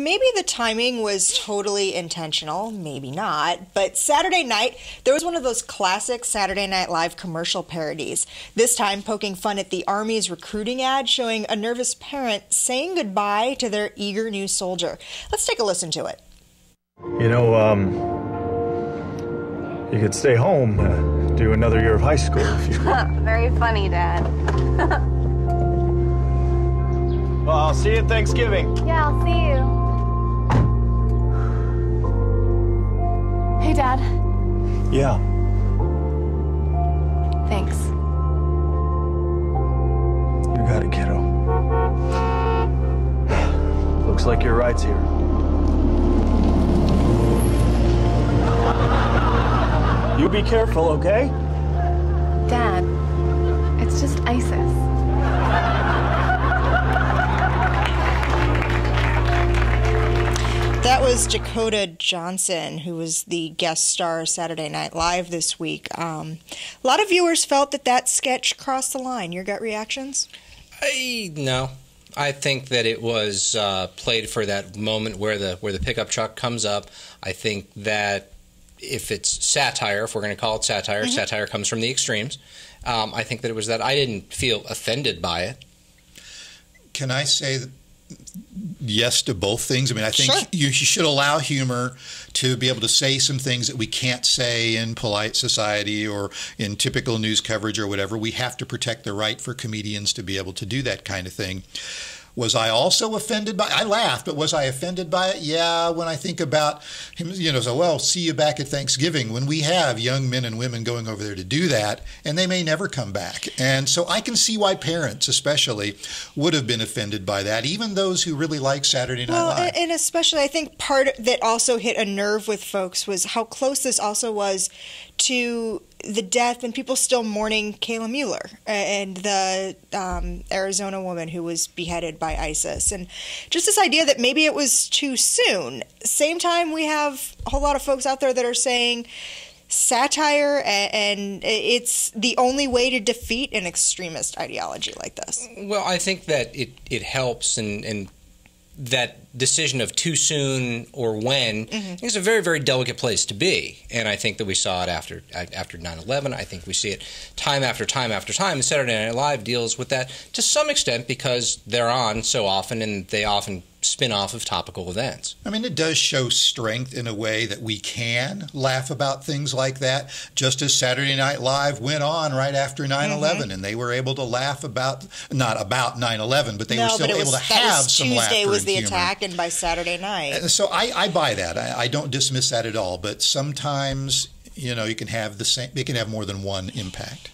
maybe the timing was totally intentional, maybe not, but Saturday night, there was one of those classic Saturday Night Live commercial parodies, this time poking fun at the Army's recruiting ad showing a nervous parent saying goodbye to their eager new soldier. Let's take a listen to it. You know, you could stay home, do another year of high school if you... Very funny, Dad. Well, I'll see you at Thanksgiving. Yeah, I'll see you. Hey, Dad. Yeah. Thanks. You got it, kiddo. Looks like your ride's here. You be careful, okay? Dad, it's just ISIS. That was Dakota Johnson, who was the guest star Saturday Night Live this week. A lot of viewers felt that sketch crossed the line. Your gut reactions? No. I think that it was played for that moment where the pickup truck comes up. I think that if it's satire, if we're going to call it satire, satire comes from the extremes. I think that it was that. I didn't feel offended by it. Can I say that yes to both things? I mean, I think you should allow humor to be able to say some things that we can't say in polite society or in typical news coverage or whatever. We have to protect the right for comedians to be able to do that kind of thing. Was I also offended by it? I laughed, but was I offended by it? Yeah, when I think about him, so, well, see you back at Thanksgiving, when we have young men and women going over there to do that, and they may never come back. And so I can see why parents especially would have been offended by that, even those who really like Saturday Night Live. And especially I think part that also hit a nerve with folks was how close this also was to the death and people still mourning Kayla Mueller and the Arizona woman who was beheaded by ISIS. And just this idea that maybe it was too soon. Same time, we have a whole lot of folks out there that are saying satire and it's the only way to defeat an extremist ideology like this. Well, I think that it helps and that decision of too soon or when is a very, very delicate place to be. And I think that we saw it after 9/11. I think we see it time after time after time. And Saturday Night Live deals with that to some extent because they're on so often and they often spin off of topical events. I mean, it does show strength in a way that we can laugh about things like that, just as Saturday Night Live went on right after 9/11, and they were able to laugh about, not about 9/11, but they were still able to have some laughter. Tuesday was the humor. attack, and by Saturday night. So I buy that. I don't dismiss that at all, but sometimes, you can have the same, it can have more than one impact.